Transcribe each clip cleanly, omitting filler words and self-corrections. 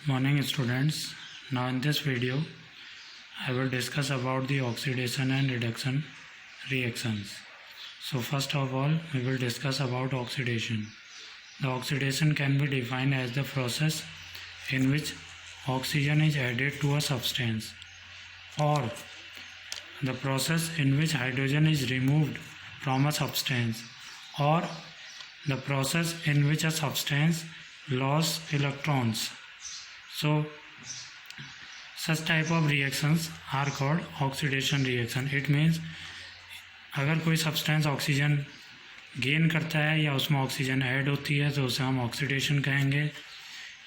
Morning students. Now in this video I will discuss about the oxidation and reduction reactions. So first of all we will discuss about oxidation. The oxidation can be defined as the process in which oxygen is added to a substance, or the process in which hydrogen is removed from a substance, or the process in which a substance loses electrons. So such type of reactions are called oxidation reaction. It means अगर कोई substance oxygen gain करता है या उसमें oxygen add होती है तो उसे हम ऑक्सीडेशन कहेंगे,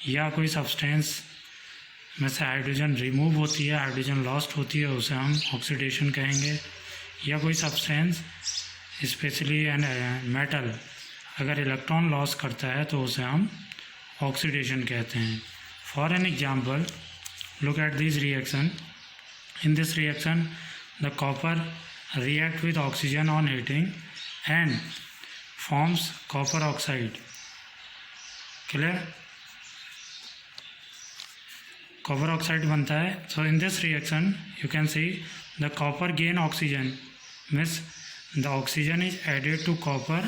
या कोई सब्सटेंस में से हाइड्रोजन रिमूव होती है, हाइड्रोजन लॉस्ट होती है, उसे हम ऑक्सीडेशन कहेंगे, या कोई सब्सटेंस स्पेशली एन मेटल अगर इलेक्ट्रॉन लॉस करता है तो उसे हम ऑक्सीडेशन कहते हैं. For an example, look at this reaction. In this reaction, the copper reacts with oxygen on heating and forms copper oxide. Clear? Copper oxide बनता है. So in this reaction, you can see the copper gain oxygen, means the oxygen is added to copper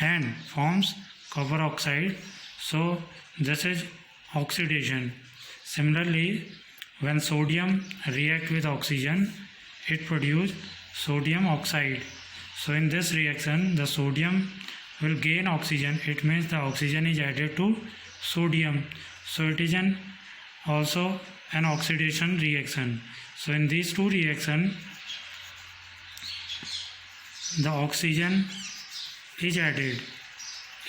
and forms copper oxide. So this is oxidation. Similarly, when sodium reacts with oxygen, it produces sodium oxide. So in this reaction, the sodium will gain oxygen. It means the oxygen is added to sodium. So it is also an oxidation reaction. So in these two reactions, the oxygen is added.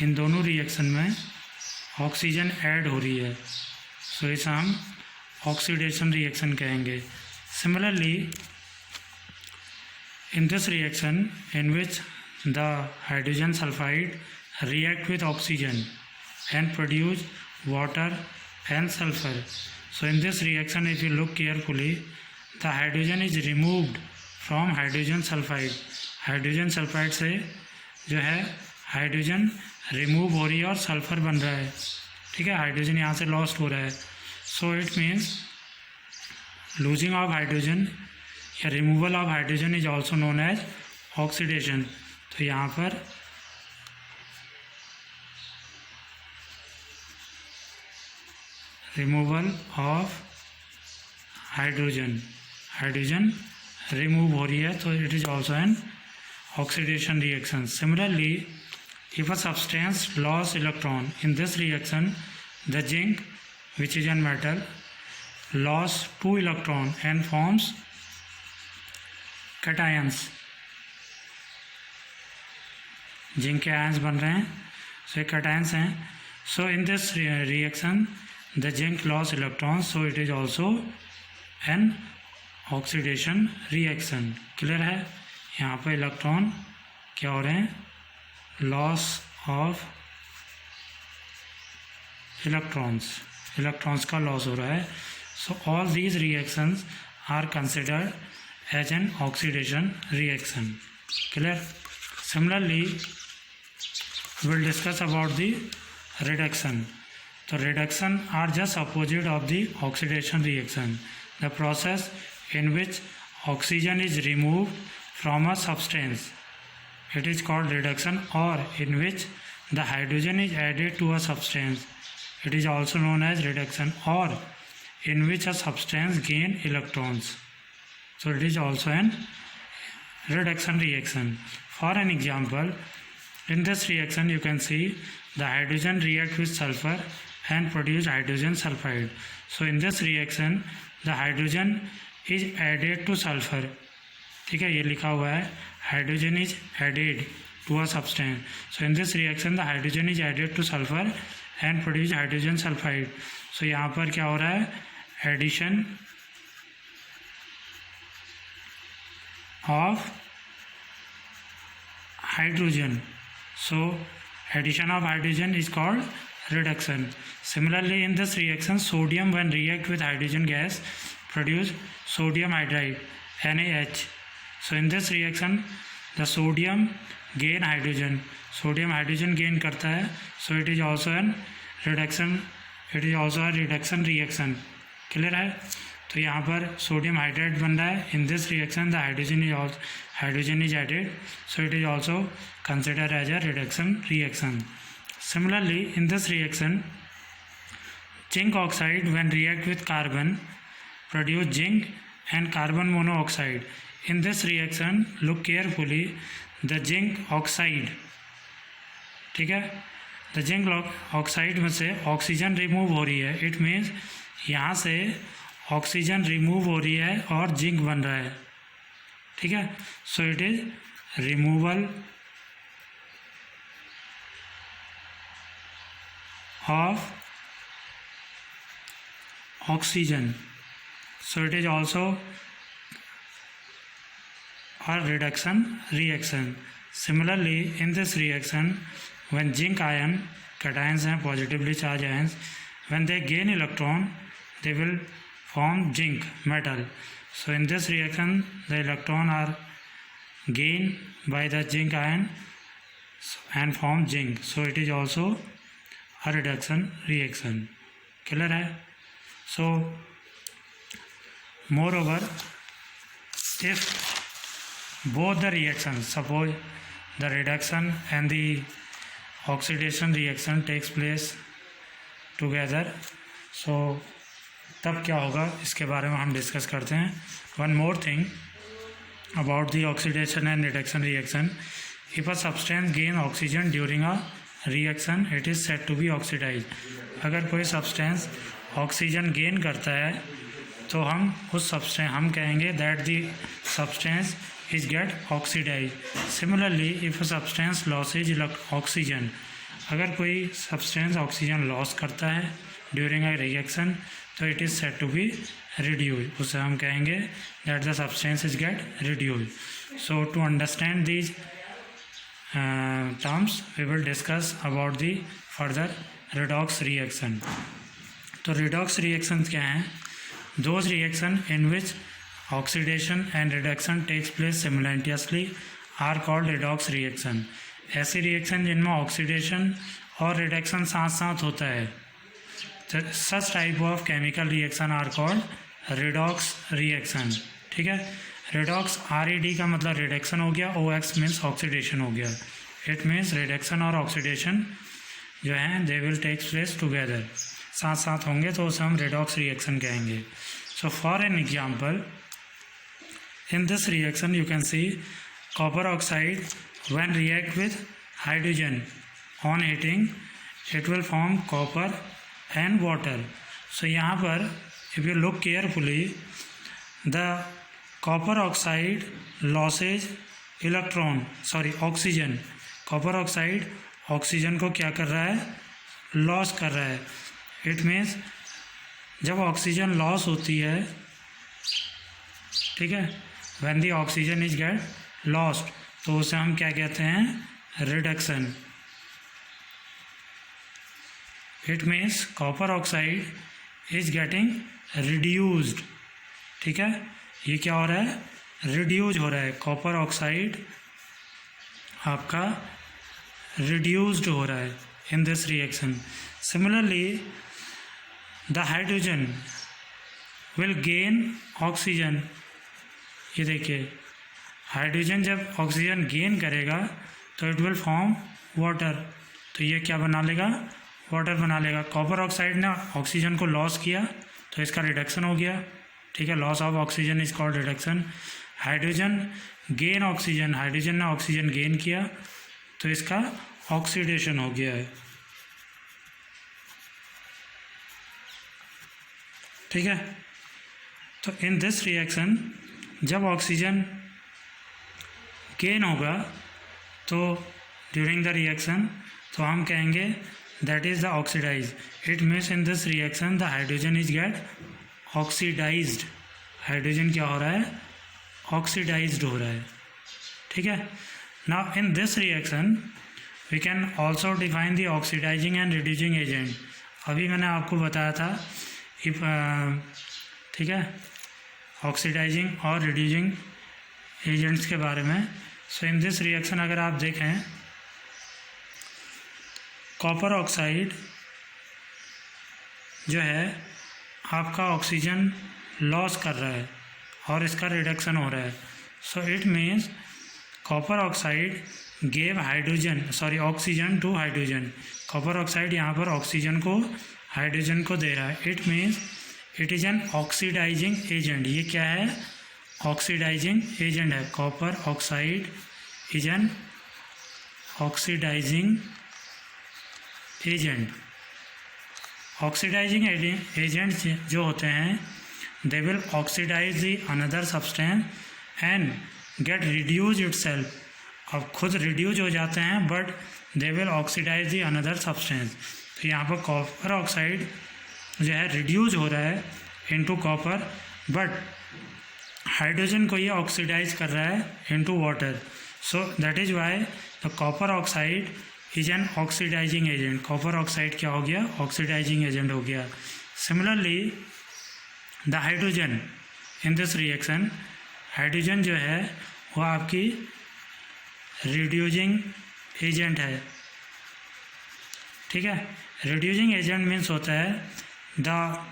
इन दोनों reaction में oxygen add हो रही है, सो इसे हम oxidation reaction कहेंगे. Similarly in this reaction in which the hydrogen sulphide react with oxygen and produce water and sulphur. So in this reaction if you look carefully, the hydrogen is removed from hydrogen sulphide. Hydrogen sulphide से जो है hydrogen remove हो रही है और sulphur बन रहा है. ठीक है, हाइड्रोजन यहाँ से लॉस्ट हो रहा है. So it means losing of hydrogen या removal of hydrogen is also known as oxidation. तो यहाँ पर removal of hydrogen, hydrogen remove हो रही है, तो it is also an oxidation reaction. Similarly, if a substance loses electron, in this reaction the zinc, which is a metal, loses 2 electron and forms cations. Zinc के ions बन रहे हैं, so cations हैं. So in this reaction the zinc lost electrons, so it is also an oxidation reaction. Clear है? यहाँ पर electron क्या हो रहे हैं? लॉस ऑफ इलेक्ट्रॉन्स का लॉस हो रहा है. So all these reactions are considered as an oxidation reaction. Clear? Similarly will discuss about the reduction. तो reduction are just opposite of the oxidation reaction. The process in which oxygen is removed from a substance, it is called reduction, or in which the hydrogen is added to a substance, it is also known as reduction, or in which a substance gain electrons, so it is also an reduction reaction. For an example, in this reaction you can see the hydrogen react with sulfur and produce hydrogen sulfide. So in this reaction the hydrogen is added to sulfur. ठीक है, ये लिखा हुआ है hydrogen is added to a substance. So in this reaction the hydrogen is added to sulphur and produce hydrogen sulphide. So यहाँ पर क्या हो रहा है? Addition of hydrogen. So addition of hydrogen is called reduction. Similarly in this reaction sodium when react with hydrogen gas produce sodium hydride NaH. So in this reaction the sodium gain hydrogen, sodium hydrogen gain करता है, so it is also an reduction it is also a reduction reaction. Clear है? तो यहाँ पर sodium hydrate बन रहा है। In this reaction the hydrogen is added, so it is also consider as a reduction reaction. Similarly in this reaction zinc oxide when react with carbon produce zinc and carbon monoxide. In this reaction look carefully, the zinc oxide, ठीक है, the zinc oxide में से oxygen remove हो रही है। It means यहाँ से oxygen remove हो रही है और जिंक बन रहा है। ठीक है, so it is removal of oxygen, so it is also a reduction reaction. Similarly in this reaction when zinc ion cations हैं positively charged ions, when they gain electron they will form zinc metal. So in this reaction the electron are gained by the zinc ion and form zinc, so it is also a reduction reaction. Clear है? So moreover if both the reactions, suppose the reduction and the oxidation reaction takes place together, so तब क्या होगा इसके बारे में हम discuss करते हैं। One more thing about the oxidation and reduction reaction, if a substance gain oxygen during a reaction it is said to be oxidized. अगर कोई substance ऑक्सीजन गेन करता है तो हम उस सब्सटेंस हम कहेंगे that the substance is get oxidise. Similarly if a substance loses oxygen, अगर कोई सब्सटेंस ऑक्सीजन लॉस करता है ड्यूरिंग अ रिएक्शन तो it is said to be reduce, उसे हम कहेंगे that the substance is get reduce. So to understand these terms we will discuss about the further redox reaction. तो redox reactions क्या हैं? Those reaction in which oxidation and reduction takes place सिमिलटेनियसली are called redox reaction. ऐसी reaction जिनमें oxidation और reduction साथ साथ होता है, such type of chemical reaction are called redox reaction. ठीक है, रिडॉक्स RED का मतलब रिडक्शन हो गया, OX मीन्स ऑक्सीडेशन हो गया। इट मीन्स रिडक्शन और ऑक्सीडेशन जो है they will takes place together, साथ साथ होंगे तो उसे हम रिडॉक्स रिएक्शन कहेंगे। So for an example in this reaction you can see copper oxide when react with hydrogen on heating it will form copper and water. सो यहाँ पर if you look carefully the copper oxide loses electron oxygen, copper oxide oxygen को क्या कर रहा है? Loss कर रहा है। इट मीन्स जब ऑक्सीजन लॉस होती है, ठीक है, when the oxygen is get lost तो उसे हम क्या कहते हैं? Reduction. It means copper oxide is getting reduced. ठीक है, ये क्या हो रहा है? रिड्यूज हो रहा है। कॉपर ऑक्साइड आपका रिड्यूस्ड हो रहा है in this reaction. Similarly the hydrogen will gain oxygen. ये देखिए, हाइड्रोजन जब ऑक्सीजन गेन करेगा तो इट विल फॉर्म वाटर, तो ये क्या बना लेगा? वाटर बना लेगा। कॉपर ऑक्साइड ने ऑक्सीजन को लॉस किया तो इसका रिडक्शन हो गया। ठीक है, loss of oxygen is called reduction. Hydrogen gain oxygen, hydrogen ने ऑक्सीजन गेन किया तो इसका ऑक्सीडेशन हो गया है। ठीक है, तो इन दिस रिएक्शन जब ऑक्सीजन गेन होगा तो ड्यूरिंग द रिएक्शन तो हम कहेंगे that is the oxidize. It means in this reaction the hydrogen is get oxidized. Hydrogen क्या हो रहा है? ऑक्सीडाइज्ड हो रहा है। ठीक है, now in this reaction we can also define the oxidizing and reducing agent. अभी मैंने आपको बताया था इफ ठीक है, ऑक्सीडाइजिंग और रिड्यूसिंग एजेंट्स के बारे में। सो इन दिस रिएक्शन अगर आप देखें, कॉपर ऑक्साइड जो है आपका ऑक्सीजन लॉस कर रहा है और इसका रिडक्शन हो रहा है। So it means copper oxide gave oxygen to hydrogen. Copper oxide यहाँ पर ऑक्सीजन को हाइड्रोजन को दे रहा है। It means it is an oxidizing agent. ये क्या है? ऑक्सीडाइजिंग एजेंट है। Copper oxide is an oxidizing agent. Oxidizing agent जो होते हैं they will oxidize the another substance and get reduce itself. अब खुद रिड्यूज हो जाते हैं but they will oxidize the another substance. तो यहाँ पर कॉपर ऑक्साइड जो है रिड्यूज हो रहा है इनटू कॉपर, बट हाइड्रोजन को ये ऑक्सीडाइज कर रहा है into water. So that is why the copper oxide is an oxidizing agent. Copper oxide क्या हो गया? ऑक्सीडाइजिंग एजेंट हो गया। Similarly the hydrogen in this reaction, hydrogen जो है वो आपकी रिड्यूजिंग एजेंट है। ठीक है, रिड्यूसिंग एजेंट मीन्स होता है the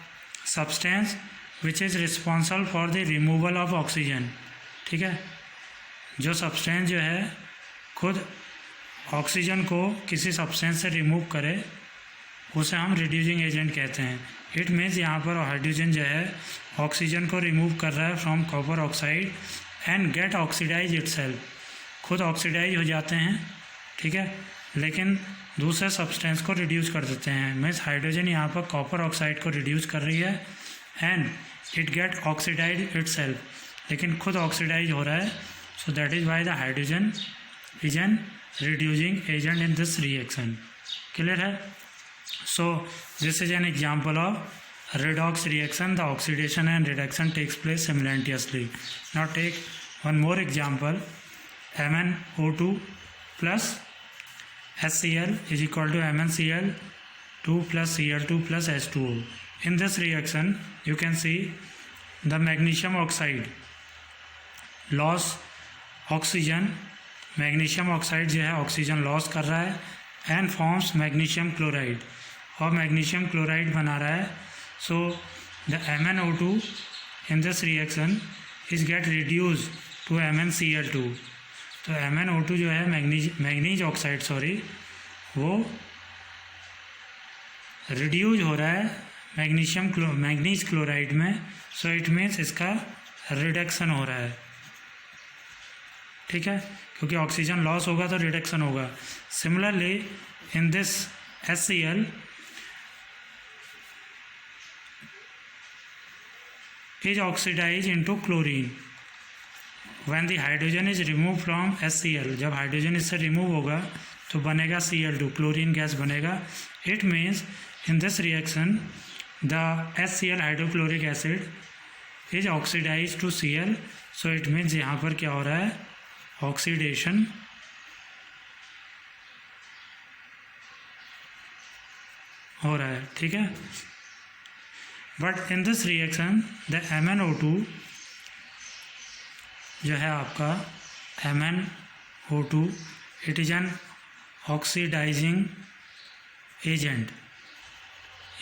substance which is responsible for the removal of oxygen. ठीक है, जो सब्सटेंस जो है खुद ऑक्सीजन को किसी सब्सटेंस से रिमूव करे उसे हम रिड्यूसिंग एजेंट कहते हैं। इट मीन्स यहाँ पर हाइड्रोजन जो है ऑक्सीजन को रिमूव कर रहा है from copper oxide and get oxidise itself. खुद ऑक्सीडाइज हो जाते हैं, ठीक है, लेकिन दूसरे सब्सटेंस को रिड्यूस कर देते हैं। मीन्स हाइड्रोजन यहाँ पर कॉपर ऑक्साइड को रिड्यूस कर रही है and it get oxidise itself, लेकिन खुद ऑक्सीडाइज हो रहा है। So that is why the hydrogen is an reducing agent in this reaction. Clear है? So this is an example of redox reaction. The oxidation and reduction takes place simultaneously. Now take one more example. MnO2 plus HCl is equal to MnCl2 plus Cl2 plus H2O. In this reaction you can see the magnesium oxide loss oxygen. Magnesium oxide जो है oxygen loss कर रहा है and forms magnesium chloride, और magnesium chloride बना रहा है। So the MnO2 in this reaction is get reduced to MnCl2. तो MnO2 जो है मैग्नीज ऑक्साइड वो रिड्यूज हो रहा है मैग्नीज क्लोराइड में। सो इट मीन्स इसका रिडक्शन हो रहा है। ठीक है, क्योंकि ऑक्सीजन लॉस होगा तो रिडक्शन होगा। Similarly in this HCl is oxidized into chlorine when the hydrogen is removed from HCl. जब हाइड्रोजन इससे रिमूव होगा तो बनेगा Cl2, क्लोरीन गैस बनेगा। It means in this reaction the HCl hydrochloric acid is oxidize to Cl. So it means यहाँ पर क्या हो रहा है? ऑक्सीडेशन हो रहा है। ठीक है, but in this reaction the MnO2 जो है आपका MnO2 it is an oxidizing agent.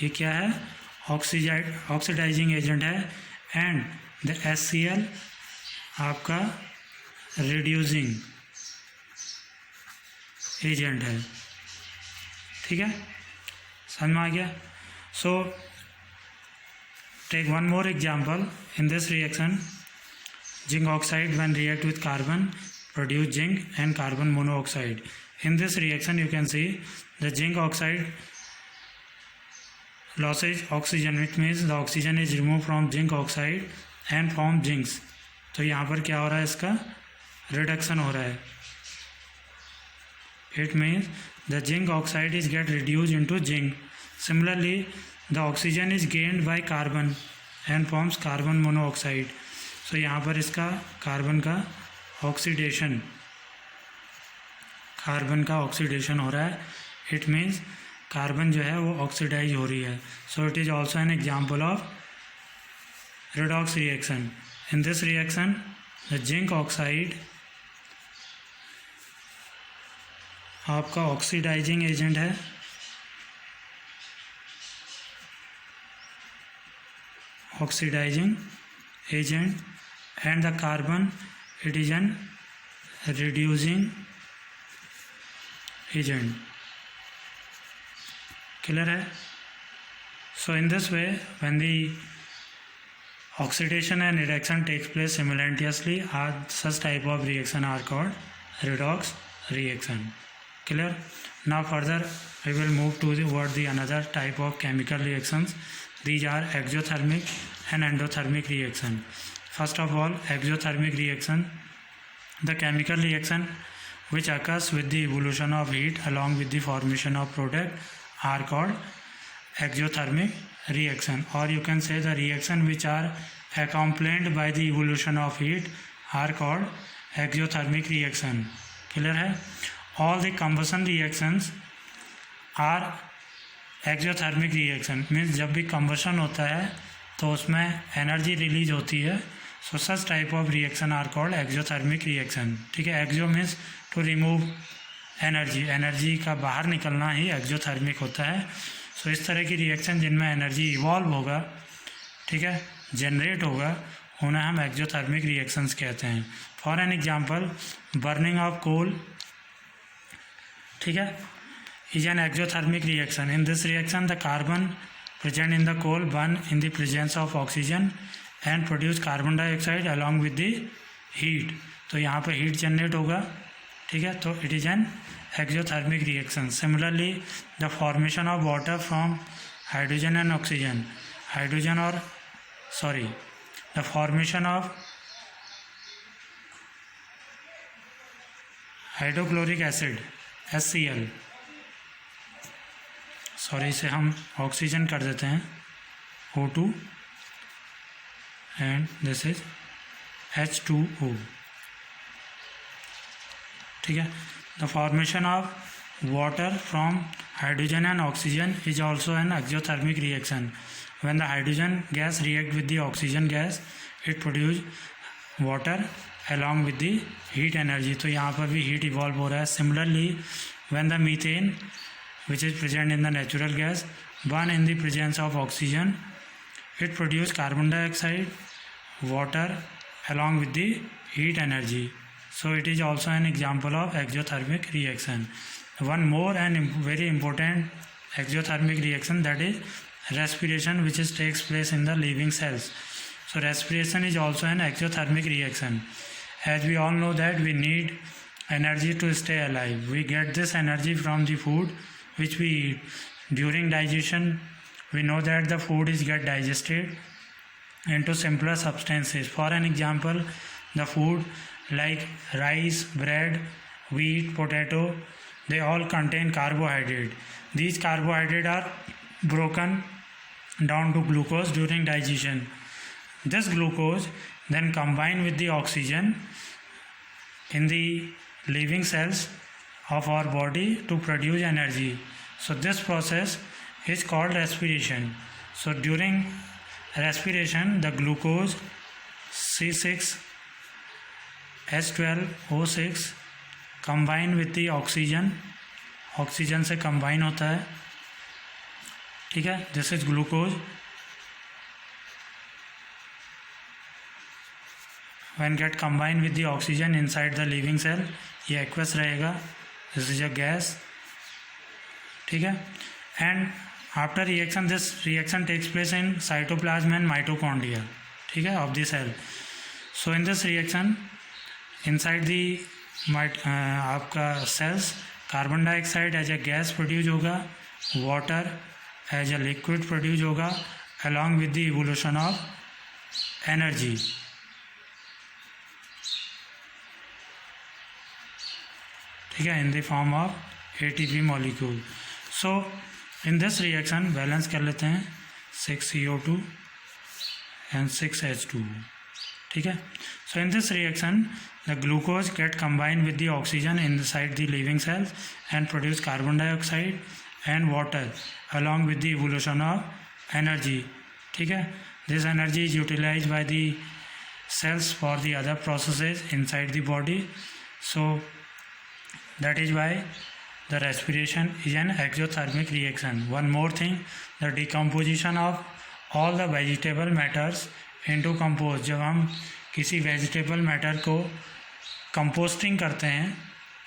ये क्या है? ऑक्सीडाइजिंग एजेंट है। एंड द HCl आपका रिड्यूसिंग एजेंट है। ठीक है, समझ में आ गया? सो take one more example. In this reaction zinc oxide when react with carbon produce zinc and carbon monoxide. In this reaction you can see the zinc oxide losses oxygen, which means the oxygen is removed from zinc oxide and form zincs. तो यहाँ पर क्या हो रहा है? इसका reduction हो रहा है। It means the zinc oxide is get reduced into zinc. Similarly the oxygen is gained by carbon and forms carbon monoxide. So यहाँ पर इसका कार्बन का ऑक्सीडेशन हो रहा है। इट मीन्स कार्बन जो है वो ऑक्सीडाइज हो रही है। So it is also an example of redox reaction. In this reaction the zinc oxide आपका ऑक्सीडाइजिंग एजेंट है oxidizing agent, and the carbon, it is an reducing agent. Clear है? So in this way, when the oxidation and reduction takes place simultaneously, such type of reaction are called redox reaction. Clear? Now further we will move to the another type of chemical reactions. These are exothermic and endothermic reaction. First of all, exothermic reaction, the chemical reaction which occurs with the evolution of heat along with the formation of product are called exothermic reaction, or you can say the reaction which are accompanied by the evolution of heat are called exothermic reaction. Clear है? All the combustion reactions are exothermic reaction, means जब भी combustion होता है तो उसमें energy release होती है. So such type of reaction are called exothermic reaction. ठीक है? Exo means to remove energy, energy का बाहर निकलना ही exothermic होता है. So इस तरह की रिएक्शन जिनमें एनर्जी इवॉल्व होगा, ठीक है, जनरेट होगा, उन्हें हम एक्जोथर्मिक रिएक्शंस कहते हैं. For an example, burning of coal, ठीक है, is an exothermic reaction. In this reaction the carbon present in the coal burn in the presence of oxygen and produce carbon dioxide along with the heat. तो यहाँ पर heat generate होगा, ठीक है, तो it is an exothermic reaction. Similarly, the formation of water from hydrogen and oxygen, the formation of hydrochloric acid HCl, इसे हम oxygen कर देते हैं O2 and this is H2O. ठीक है. The formation of water from hydrogen and oxygen is also an exothermic reaction. When the hydrogen gas reacts with the oxygen gas, it produces water along with the heat energy. तो यहाँ पर भी heat evolve हो रहा है. Similarly, when the methane, which is present in the natural gas, burn in the presence of oxygen, it produces carbon dioxide, water along with the heat energy. So it is also an example of exothermic reaction. One more and very important exothermic reaction, that is respiration, which takes place in the living cells. So respiration is also an exothermic reaction. As we all know that we need energy to stay alive. We get this energy from the food which we eat. During digestion, we know that the food is get digested into simpler substances. For an example, the food like rice, bread, wheat, potato, they all contain carbohydrate. These carbohydrates are broken down to glucose during digestion. This glucose then combine with the oxygen in the living cells of our body to produce energy. So this process is called respiration. So during respiration, the glucose C6 H12O6 combine with the oxygen, oxygen से combine होता है, ठीक है. This is glucose. When get combined with the oxygen inside the living cell, ये aqueous रहेगा. This is a gas, ठीक है. And after reaction, this reaction takes place in cytoplasm and mitochondria, ठीक है, of the cell. So in this reaction, inside the आपका cells, carbon dioxide as a gas produce होगा, water as a liquid produce होगा along with the evolution of energy. ठीक है, in the form of ATP molecule. So in this reaction balance कर लेते हैं 6CO2 and 6H2. ठीक है. So in this reaction, the glucose get combined with the oxygen inside the living cells and produce carbon dioxide and water along with the evolution of energy. ठीक है. This energy is utilized by the cells for the other processes inside the body. So that is why the respiration is an exothermic reaction. One more thing, the decomposition of all the vegetable matters into compost. जब हम किसी vegetable matter को composting करते हैं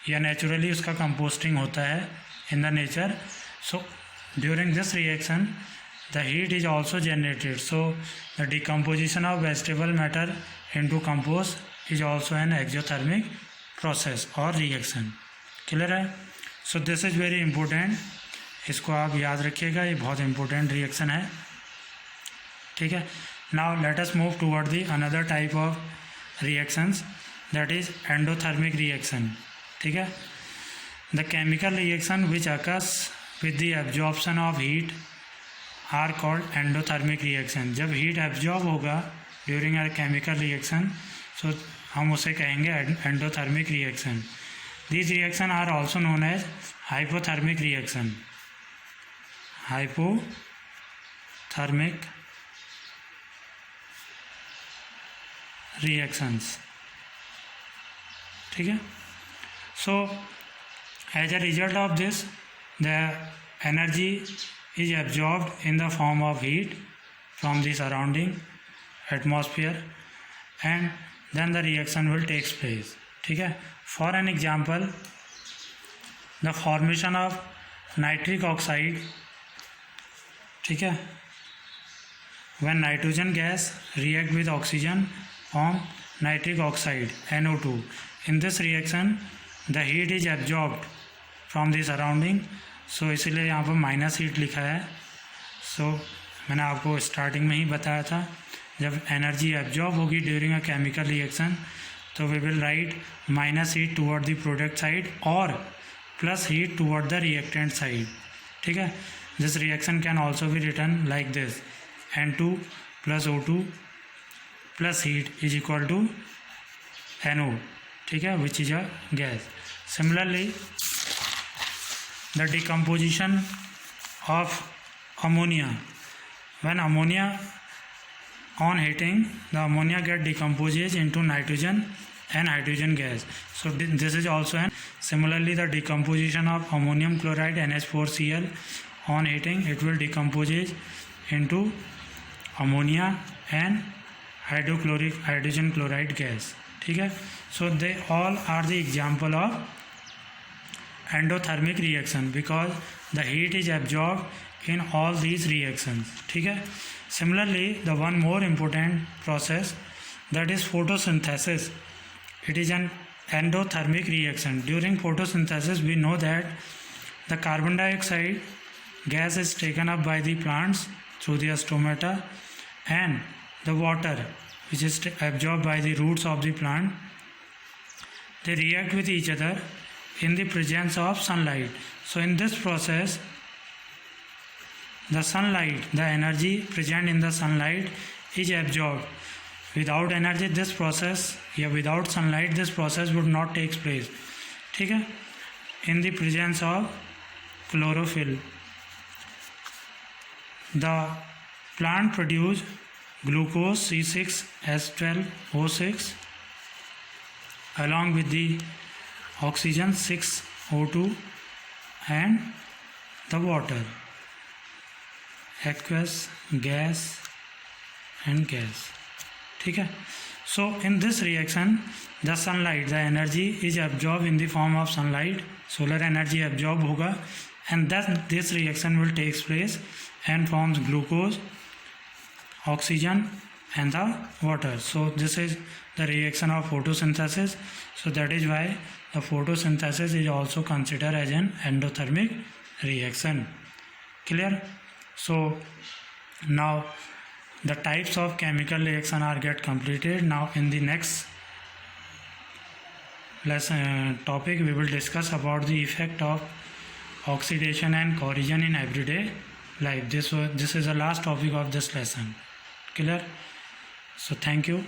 या naturally उसका composting होता है in the nature, so during this reaction the heat is also generated, so the decomposition of vegetable matter into compost is also an exothermic process और रिएक्शन। क्लियर है? So this is very important, इसको आप याद रखिएगा, ये बहुत important reaction है। ठीक है, now let us move toward the another type of reactions, that is endothermic reaction. ठीक है, the chemical reaction which occurs with the absorption of heat are called endothermic reaction. जब हीट एब्जॉर्ब होगा during a chemical reaction, so हम उसे कहेंगे endothermic reaction. These reactions are also known as hypothermic reaction. Hypothermic reactions. ठीक है, so as a result of this, the energy is absorbed in the form of heat from the surrounding atmosphere, and then the reaction will take place. ठीक है, for an example the formation of nitric oxide. ठीक है, when nitrogen gas react with oxygen form nitric oxide NO2। In this reaction the heat is absorbed from the surrounding, so इसीलिए यहाँ पर minus heat लिखा है। सो मैंने आपको starting में ही बताया था, जब एनर्जी एब्जॉर्ब होगी ड्यूरिंग अ केमिकल रिएक्शन, तो we will write minus heat toward the product side और plus heat toward the reactant side. ठीक है, this reaction can also be written like this, N2 plus O2 plus heat is equal to NO। ठीक है, which is a gas. Similarly the decomposition of ammonia, when ammonia on heating, the ammonia get decomposes into nitrogen and hydrogen gas. So this is also an similarly the decomposition of ammonium chloride NH4Cl on heating, it will decomposes into ammonia and hydrogen chloride gas. ठीक है, so they all are the example of endothermic reaction because the heat is absorbed in all these reactions. ठीक है, similarly the one more important process, that is photosynthesis. It is an endothermic reaction. During photosynthesis we know that the carbon dioxide gas is taken up by the plants through the stomata, and the water which is absorbed by the roots of the plant, they react with each other in the presence of sunlight. So in this process the sunlight, the energy present in the sunlight is absorbed. Without energy this process, या without sunlight this process would not take place. ठीक है, in the presence of chlorophyll, the plant produce glucose C6H12O6 along with the oxygen 6O2 and the water, aqueous, gas and gas. ठीक है, so in this reaction the sunlight, the energy is absorbed in the form of sunlight, solar energy absorb होगा, and then this reaction will take place and forms glucose, oxygen and the water. So this is the reaction of photosynthesis. So that is why the photosynthesis is also considered as an endothermic reaction. Clear? So now the types of chemical reaction are get completed. Now in the next lesson topic we will discuss about the effect of oxidation and corrosion in everyday life. This is the last topic of this lesson. Clear? So thank you.